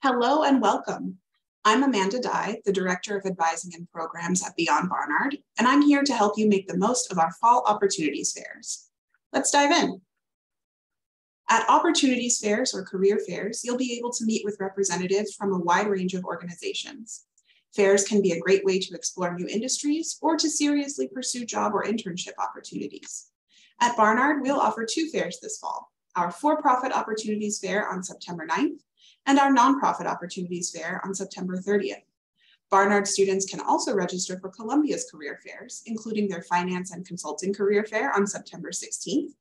Hello and welcome. I'm Amanda Dye, the Director of Advising and Programs at Beyond Barnard, and I'm here to help you make the most of our fall opportunities fairs. Let's dive in. At opportunities fairs or career fairs, you'll be able to meet with representatives from a wide range of organizations. Fairs can be a great way to explore new industries or to seriously pursue job or internship opportunities. At Barnard, we'll offer two fairs this fall, our for-profit opportunities fair on September 9th and our nonprofit opportunities fair on September 30th. Barnard students can also register for Columbia's career fairs, including their finance and consulting career fair on September 16th,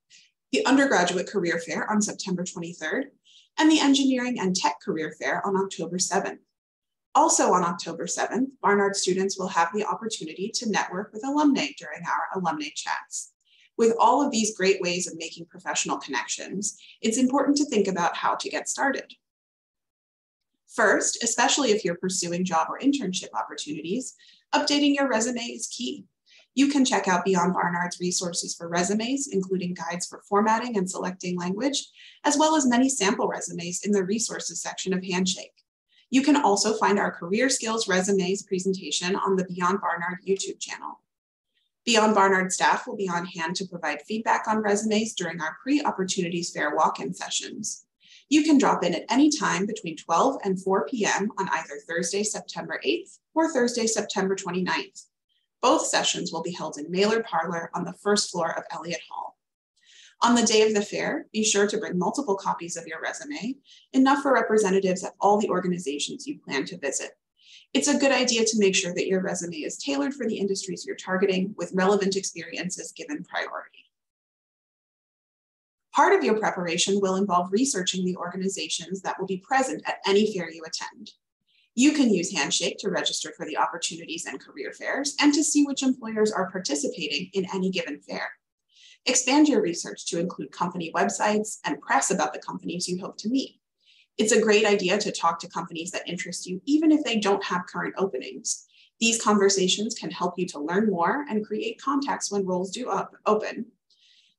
the undergraduate career fair on September 23rd, and the engineering and tech career fair on October 7th. Also on October 7th, Barnard students will have the opportunity to network with alumni during our alumni chats. With all of these great ways of making professional connections, it's important to think about how to get started. First, especially if you're pursuing job or internship opportunities, updating your resume is key. You can check out Beyond Barnard's resources for resumes, including guides for formatting and selecting language, as well as many sample resumes in the resources section of Handshake. You can also find our Career Skills Resumes presentation on the Beyond Barnard YouTube channel. Beyond Barnard staff will be on hand to provide feedback on resumes during our pre-opportunities fair walk-in sessions. You can drop in at any time between 12 and 4 p.m. on either Thursday, September 8th or Thursday, September 29th. Both sessions will be held in Mailer Parlor on the first floor of Elliott Hall. On the day of the fair, be sure to bring multiple copies of your resume, enough for representatives at all the organizations you plan to visit. It's a good idea to make sure that your resume is tailored for the industries you're targeting with relevant experiences given priority. Part of your preparation will involve researching the organizations that will be present at any fair you attend. You can use Handshake to register for the opportunities and career fairs and to see which employers are participating in any given fair. Expand your research to include company websites and press about the companies you hope to meet. It's a great idea to talk to companies that interest you, even if they don't have current openings. These conversations can help you to learn more and create contacts when roles do open.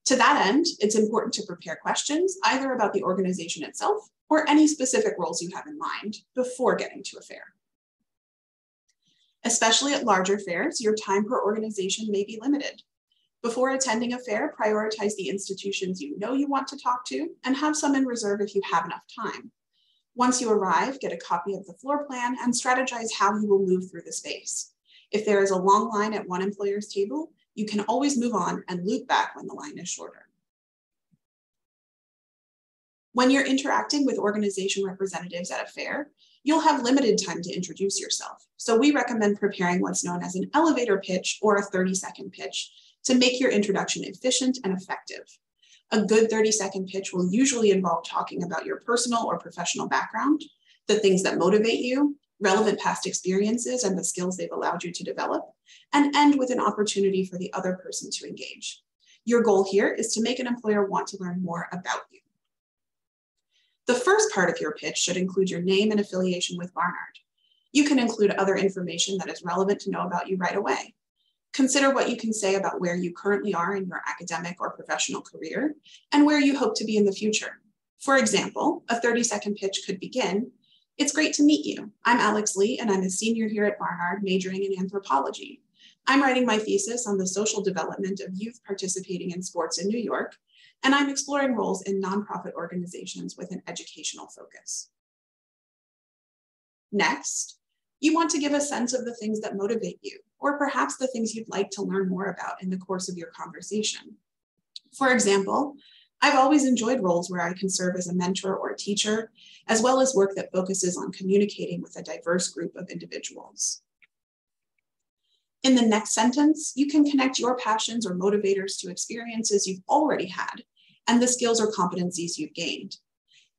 To that end, it's important to prepare questions either about the organization itself or any specific roles you have in mind before getting to a fair. Especially at larger fairs, your time per organization may be limited. Before attending a fair, prioritize the institutions you know you want to talk to and have some in reserve if you have enough time. Once you arrive, get a copy of the floor plan and strategize how you will move through the space. If there is a long line at one employer's table, you can always move on and loop back when the line is shorter. When you're interacting with organization representatives at a fair, you'll have limited time to introduce yourself. So we recommend preparing what's known as an elevator pitch or a 30-second pitch to make your introduction efficient and effective. A good 30-second pitch will usually involve talking about your personal or professional background, the things that motivate you, relevant past experiences and the skills they've allowed you to develop, and end with an opportunity for the other person to engage. Your goal here is to make an employer want to learn more about you. The first part of your pitch should include your name and affiliation with Barnard. You can include other information that is relevant to know about you right away. Consider what you can say about where you currently are in your academic or professional career and where you hope to be in the future. For example, a 30-second pitch could begin, "It's great to meet you. I'm Alex Lee, and I'm a senior here at Barnard majoring in anthropology. I'm writing my thesis on the social development of youth participating in sports in New York, and I'm exploring roles in nonprofit organizations with an educational focus." Next, you want to give a sense of the things that motivate you, or perhaps the things you'd like to learn more about in the course of your conversation. For example, I've always enjoyed roles where I can serve as a mentor or a teacher, as well as work that focuses on communicating with a diverse group of individuals. In the next sentence, you can connect your passions or motivators to experiences you've already had and the skills or competencies you've gained.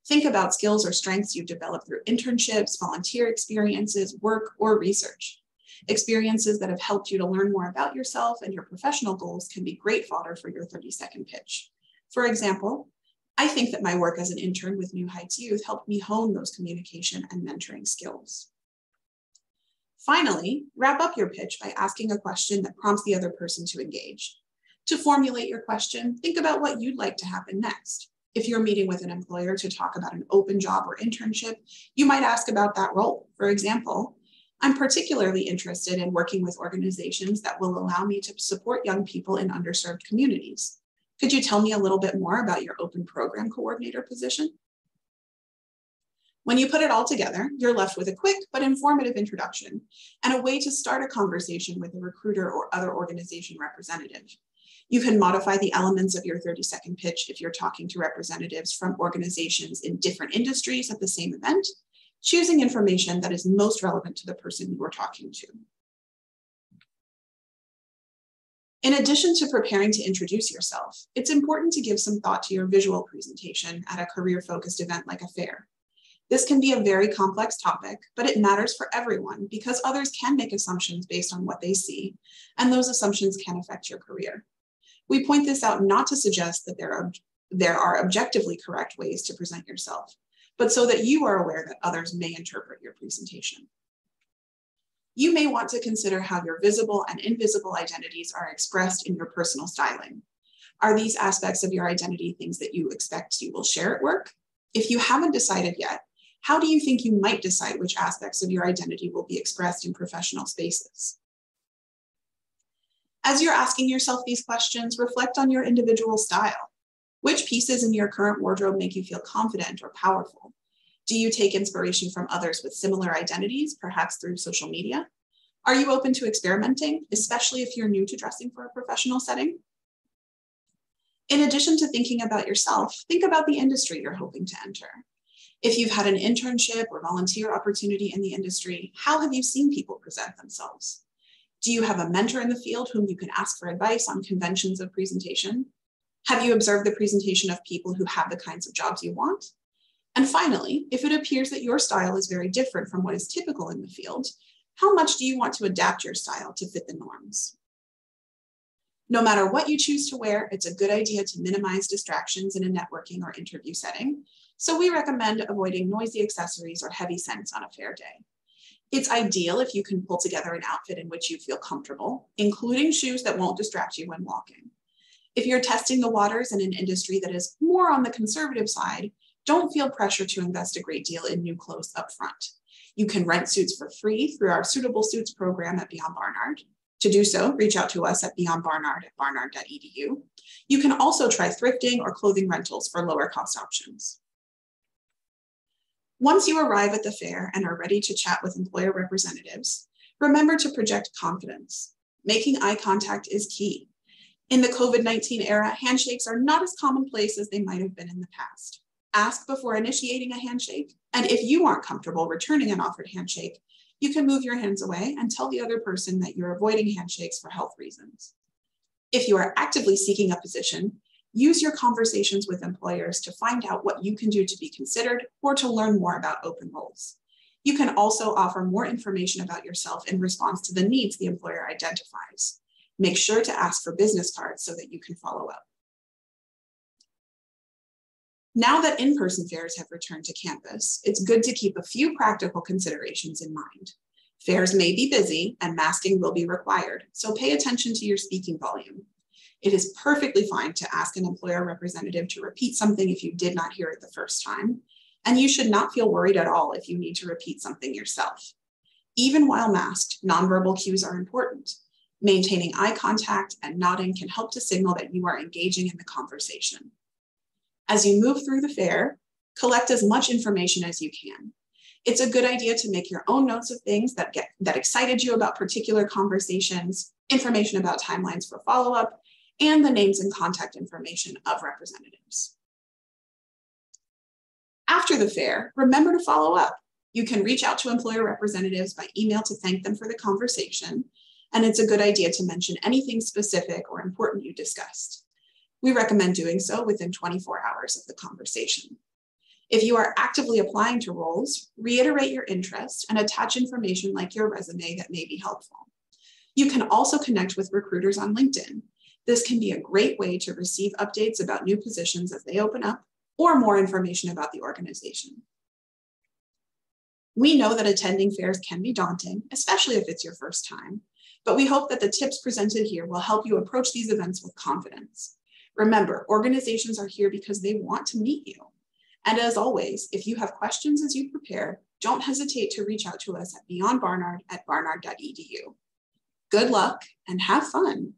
Think about skills or strengths you've developed through internships, volunteer experiences, work, or research. Experiences that have helped you to learn more about yourself and your professional goals can be great fodder for your 30-second pitch. For example, I think that my work as an intern with New Heights Youth helped me hone those communication and mentoring skills. Finally, wrap up your pitch by asking a question that prompts the other person to engage. To formulate your question, think about what you'd like to happen next. If you're meeting with an employer to talk about an open job or internship, you might ask about that role. For example, I'm particularly interested in working with organizations that will allow me to support young people in underserved communities. Could you tell me a little bit more about your open program coordinator position? When you put it all together, you're left with a quick but informative introduction and a way to start a conversation with a recruiter or other organization representative. You can modify the elements of your 30-second pitch if you're talking to representatives from organizations in different industries at the same event, choosing information that is most relevant to the person you are talking to. In addition to preparing to introduce yourself, it's important to give some thought to your visual presentation at a career-focused event like a fair. This can be a very complex topic, but it matters for everyone because others can make assumptions based on what they see, and those assumptions can affect your career. We point this out not to suggest that there are objectively correct ways to present yourself, but so that you are aware that others may interpret your presentation. You may want to consider how your visible and invisible identities are expressed in your personal styling. Are these aspects of your identity things that you expect you will share at work? If you haven't decided yet, how do you think you might decide which aspects of your identity will be expressed in professional spaces? As you're asking yourself these questions, reflect on your individual style. Which pieces in your current wardrobe make you feel confident or powerful? Do you take inspiration from others with similar identities, perhaps through social media? Are you open to experimenting, especially if you're new to dressing for a professional setting? In addition to thinking about yourself, think about the industry you're hoping to enter. If you've had an internship or volunteer opportunity in the industry, how have you seen people present themselves? Do you have a mentor in the field whom you can ask for advice on conventions of presentation? Have you observed the presentation of people who have the kinds of jobs you want? And finally, if it appears that your style is very different from what is typical in the field, how much do you want to adapt your style to fit the norms? No matter what you choose to wear, it's a good idea to minimize distractions in a networking or interview setting, so we recommend avoiding noisy accessories or heavy scents on a fair day. It's ideal if you can pull together an outfit in which you feel comfortable, including shoes that won't distract you when walking. If you're testing the waters in an industry that is more on the conservative side, don't feel pressure to invest a great deal in new clothes up front. You can rent suits for free through our Suitable Suits program at Beyond Barnard. To do so, reach out to us at beyondbarnard@barnard.edu. You can also try thrifting or clothing rentals for lower cost options. Once you arrive at the fair and are ready to chat with employer representatives, remember to project confidence. Making eye contact is key. In the COVID-19 era, handshakes are not as commonplace as they might have been in the past. Ask before initiating a handshake, and if you aren't comfortable returning an offered handshake, you can move your hands away and tell the other person that you're avoiding handshakes for health reasons. If you are actively seeking a position, use your conversations with employers to find out what you can do to be considered or to learn more about open roles. You can also offer more information about yourself in response to the needs the employer identifies. Make sure to ask for business cards so that you can follow up. Now that in-person fairs have returned to campus, it's good to keep a few practical considerations in mind. Fairs may be busy and masking will be required, so pay attention to your speaking volume. It is perfectly fine to ask an employer representative to repeat something if you did not hear it the first time, and you should not feel worried at all if you need to repeat something yourself. Even while masked, nonverbal cues are important. Maintaining eye contact and nodding can help to signal that you are engaging in the conversation. As you move through the fair, collect as much information as you can. It's a good idea to make your own notes of things that excited you about particular conversations, information about timelines for follow-up, and the names and contact information of representatives. After the fair, remember to follow up. You can reach out to employer representatives by email to thank them for the conversation, and it's a good idea to mention anything specific or important you discussed. We recommend doing so within 24 hours of the conversation. If you are actively applying to roles, reiterate your interest and attach information like your resume that may be helpful. You can also connect with recruiters on LinkedIn. This can be a great way to receive updates about new positions as they open up or more information about the organization. We know that attending fairs can be daunting, especially if it's your first time, but we hope that the tips presented here will help you approach these events with confidence. Remember, organizations are here because they want to meet you. And as always, if you have questions as you prepare, don't hesitate to reach out to us at beyondbarnard@barnard.edu. Good luck and have fun.